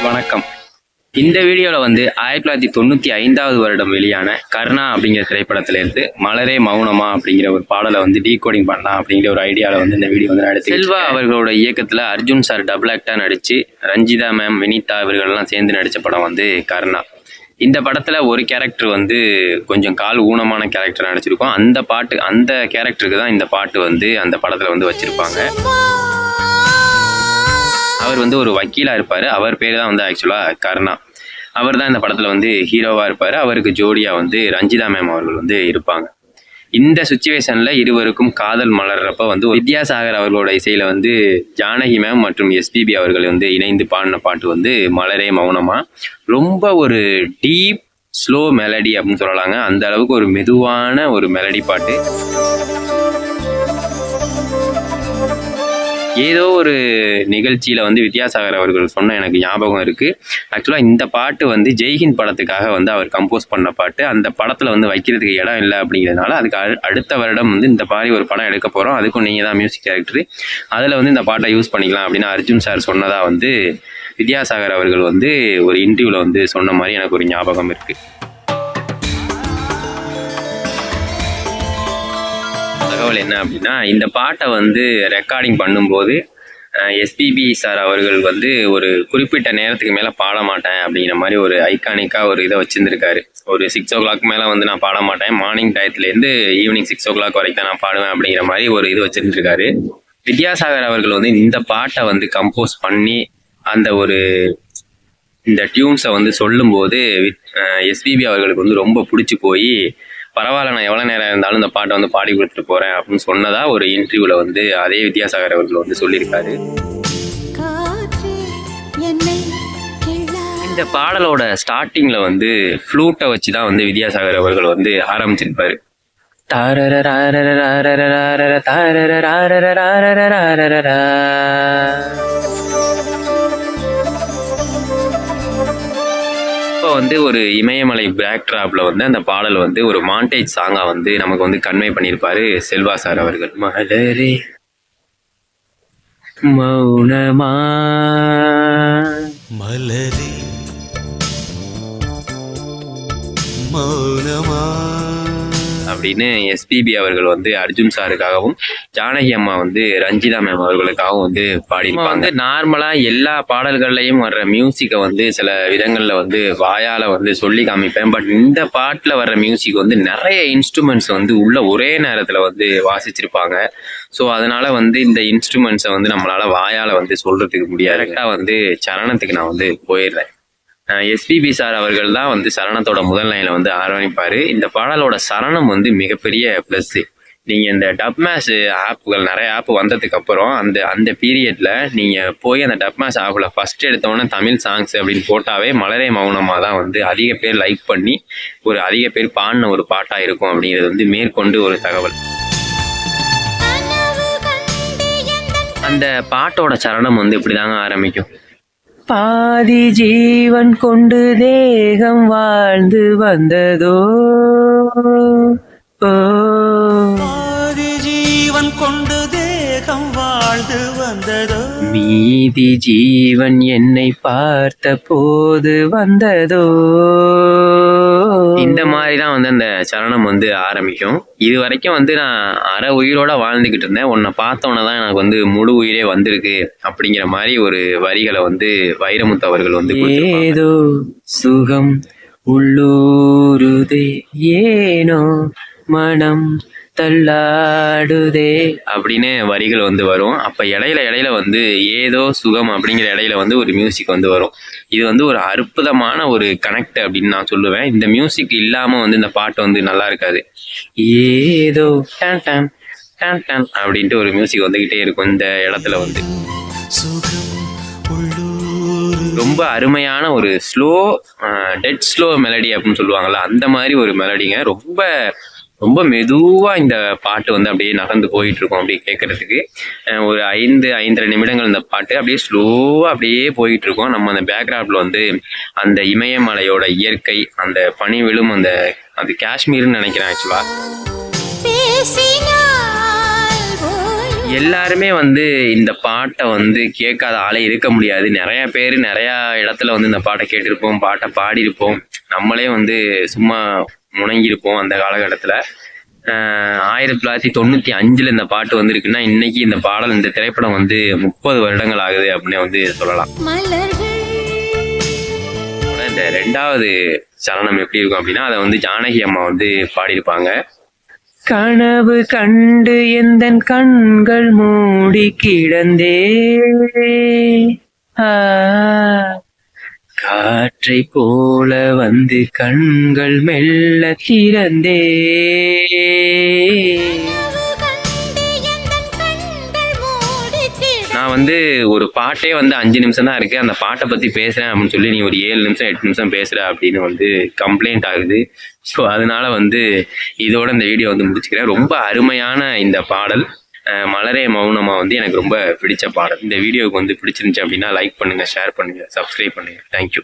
வணக்கம். இந்த வீடியோவில் 1995 வருடம் வெளியான கர்ணா அப்படிங்கிற திரைப்படத்திலிருந்து மலரே மௌனமா அப்படிங்கிற ஒரு பாடலை டீகோடிங் பண்ணலாம் அப்படிங்கிற ஒரு ஐடியாவில் இந்த வீடியோ நடத்தி செல்வா அவர்களோட இயக்கத்தில் அர்ஜுன் சார் டபுள் ஆக்டாக நடித்து ரஞ்சிதா மேம் வினிதா இவர்கள்லாம் சேர்ந்து நடித்த படம் கர்ணா. இந்த படத்தில் ஒரு கேரக்டர் கொஞ்சம் கால் ஊனமான கேரக்டர் நடிச்சிருக்கோம். அந்த கேரக்டருக்கு தான் இந்த பாட்டு அந்த படத்தில் வச்சுருப்பாங்க. அவர் ஒரு வக்கீலாக இருப்பார். அவர் பேர் தான் ஆக்சுவலாக கர்ணா. அவர் தான் இந்த படத்தில் ஹீரோவாக இருப்பார். அவருக்கு ஜோடியாக ரஞ்சிதா மேம் அவர்கள் இருப்பாங்க. இந்த சுச்சுவேஷனில் இருவருக்கும் காதல் மலர்றப்ப வித்யாசாகர் அவர்களோட இசையில் ஜானகி மேம் மற்றும் எஸ்பிபி அவர்கள் இணைந்து பாடின பாட்டு மலரே மௌனமா. ரொம்ப ஒரு டீப் ஸ்லோ மெலடி அப்படின்னு சொல்லலாங்க. அந்த அளவுக்கு ஒரு மெதுவான ஒரு மெலடி பாட்டு. ஏதோ ஒரு நிகழ்ச்சியில் வித்யாசாகர் அவர்கள் சொன்ன எனக்கு ஞாபகம் இருக்குது. ஆக்சுவலாக இந்த பாட்டு ஜெய்ஹிந்த் படத்துக்காக அவர் கம்போஸ் பண்ண பாட்டு. அந்த படத்தில் வைக்கிறதுக்கு இடம் இல்லை அப்படிங்கிறதுனால அதுக்கு அடுத்த வருடம் இந்த மாதிரி ஒரு படம் எடுக்க போகிறோம், அதுக்கும் நீங்கள் தான் மியூசிக் டைரக்டர், அதில் இந்த பாட்டை யூஸ் பண்ணிக்கலாம் அப்படின்னு அர்ஜுன் சார் சொன்னதாக வித்யாசாகர் அவர்கள் ஒரு இன்டர்வியூவில் சொன்ன மாதிரி எனக்கு ஒரு ஞாபகம் இருக்குது. தகவல் என்ன அப்படின்னா, இந்த பாட்டை ரெக்கார்டிங் பண்ணும்போது எஸ்பிபி சார் அவர்கள் ஒரு குறிப்பிட்ட நேரத்துக்கு மேலே பாட மாட்டேன் அப்படிங்கிற மாதிரி ஒரு ஐகானிக்காக ஒரு இதை வச்சுருந்துருக்காரு. ஒரு 6 o'clock மேலே நான் பாட மாட்டேன், மார்னிங் டயத்துலேருந்து ஈவினிங் 6 o'clock வரைக்கும் தான் நான் பாடுவேன் அப்படிங்கிற மாதிரி ஒரு இது வச்சுருந்துருக்காரு. வித்யாசாகர் அவர்கள் இந்த பாட்டை கம்போஸ் பண்ணி அந்த ஒரு இந்த டியூன்ஸை சொல்லும்போது எஸ்பிபி அவர்களுக்கு ரொம்ப பிடிச்சி போய், பரவாயில்ல நான் எவ்வளோ நேரம் இருந்தாலும் இந்த பாட்டை பாடி கொடுத்துட்டு போகிறேன் அப்படின்னு சொன்னதா ஒரு இன்டர்வியூவில் அதே வித்யாசாகர் அவர்கள் சொல்லியிருக்காரு. இந்த பாடலோட ஸ்டார்டிங்கில் ஃப்ளூட்டை வச்சு தான் வித்யாசாகர் அவர்கள் ஆரம்பிச்சிருப்பாரு. இப்போ ஒரு இமயமலை பேக்ட்ராப்ல அந்த பாடல் ஒரு மாண்டேஜ் சாங்கா நமக்கு கன்வே பண்ணியிருப்பாரு செல்வா சார் அவர்கள். மலரே மௌனமா மலரே மௌனமா அப்படின்னு எஸ்பிபி அவர்கள் அர்ஜுன் சாருக்காகவும் ஜானகி அம்மா ரஞ்சிதா மேம் அவர்களுக்காகவும் பாடியிருப்பாங்க. நார்மலாக எல்லா பாடல்கள்லையும் வர்ற மியூசிக்கை சில விதங்களில் வாயால் சொல்லி காமிப்பேன். பட் இந்த பாட்டில் வர்ற மியூசிக் நிறைய இன்ஸ்ட்ருமெண்ட்ஸ் உள்ள ஒரே நேரத்தில் வாசிச்சிருப்பாங்க. ஸோ அதனால் இந்த இன்ஸ்ட்ருமெண்ட்ஸை நம்மளால் வாயால் சொல்கிறதுக்கு முடியாது. கரெக்டாக சரணத்துக்கு நான் போயிடுறேன். எஸ்பிபி சார் அவர்கள் தான் சரணத்தோட முதல் லைனில் ஆரம்பிப்பார். இந்த பாடலோட சரணம் மிகப்பெரிய ப்ளஸ்ஸு. நீங்கள் இந்த டப்மேஷ் ஆப்புகள் நிறைய ஆப் வந்ததுக்கப்புறம் அந்த பீரியடில் நீங்கள் போய் அந்த டப்மேஷ் ஆப்பில் ஃபஸ்ட் எடுத்தோன்னே தமிழ் சாங்ஸ் அப்படின்னு போட்டாவே மலரே மௌனமாக தான் அதிக பேர் லைக் பண்ணி ஒரு அதிக பேர் பாடின ஒரு பாட்டாக இருக்கும் அப்படிங்கிறது மேற்கொண்டு ஒரு தகவல். அந்த பாட்டோட சரணம் இப்படி தாங்க ஆரம்பிக்கும். பாதி ஜீவன் கொண்டு தேகம் வாழ்ந்து வந்ததோ, பாதி ஜீவன் கொண்டு தேகம் வாழ்ந்து வந்ததோ, மீதி ஜீவன் என்னை பார்த்த போது வந்ததோ. இந்த மாதிரி தான் அந்த சரணம் ஆரம்பிக்கும். இது வரைக்கும் நான் அரை உயிரோட வாழ்ந்துக்கிட்டு இருந்தேன், உன்னை பார்த்தோன்னே தான் எனக்கு முழு உயிரே வந்திருக்கு அப்படிங்கிற மாதிரி ஒரு வரிகளை வைரமுத்து அவர்கள் ஏதோ சுகம் உள்ளூருதே ஏனோ மனம் தள்ளாடுதே அப்படின்னு வரிகள் வரும். அப்போ இடையில ஏதோ சுகம் அப்படிங்கிற இடையில ஒரு மியூசிக் வரும். இது ஒரு அற்புதமான ஒரு கனெக்ட் அப்படின்னு நான் சொல்லுவேன். இந்த மியூசிக் இல்லாமல் இந்த பாட்டு நல்லா இருக்காது. ஏதோ டான் டான் டான் டான் அப்படின்ட்டு ஒரு மியூசிக் வந்துக்கிட்டே இருக்கும் இந்த இடத்துல ரொம்ப அருமையான ஒரு ஸ்லோ டெட் ஸ்லோ மெலடி அப்படின்னு சொல்லுவாங்கள்ல, அந்த மாதிரி ஒரு மெலடிங்க. ரொம்ப ரொம்ப மெதுவாக இந்த பாட்டு அப்படியே நகர்ந்து போயிட்டுருக்கோம். அப்படியே கேட்குறதுக்கு ஒரு 5-5.5 நிமிடங்கள் இந்த பாட்டு அப்படியே ஸ்லோவாக அப்படியே போயிட்டுருக்கோம். நம்ம அந்த பேக்ரவுண்டில் அந்த இமயமலையோட இயற்கை, அந்த பனி விழும் அது காஷ்மீர்னு நினைக்கிறேன் ஆக்சுவலாக. எல்லாருமே வந்து இந்த பாட்டை வந்து கேட்காத ஆளே இருக்க முடியாது. நிறைய பேர் நிறையா இடத்துல வந்து இந்த பாட்டை கேட்டிருப்போம், பாட்டை பாடியிருப்போம். நம்மளே வந்து சும்மா முணங்கியிருப்போம் அந்த காலகட்டத்தில். 1995 இந்த பாட்டு வந்திருக்குன்னா இன்னைக்கு இந்த பாடல், இந்த திரைப்படம் வந்து 30 வருடங்கள் ஆகுது அப்படின்னு வந்து சொல்லலாம். இந்த 2வது சரணம் எப்படி இருக்கும் அப்படின்னா, அதை வந்து ஜானகி அம்மா வந்து பாடியிருப்பாங்க. கனவு கண்டு எந்தன் கண்கள் மூடி கிடந்தே, காற்றை போல வந்து கண்கள் மெல்ல திறந்தே. நான் வந்து ஒரு பாட்டே வந்து 5 நிமிஷம் தான் இருக்கு, அந்த பாட்டை பத்தி பேசுறேன் அப்படின்னு சொல்லி நீ ஒரு 7 நிமிஷம் 8 நிமிஷம் பேசுற அப்படின்னு வந்து கம்ப்ளைண்ட் ஆகுது. ஸோ அதனால வந்து இதோட இந்த வீடியோ வந்து முடிச்சுக்கிறேன். ரொம்ப அருமையான இந்த பாடல் மலரே மௌனமா வந்து எனக்கு ரொம்ப பிடிச்ச பாடல். இந்த வீடியோவுக்கு வந்து பிடிச்சிருந்துச்சு அப்படின்னா லைக் பண்ணுங்க, ஷேர் பண்ணுங்க, சப்ஸ்கிரைப் பண்ணுங்க. தேங்க்யூ.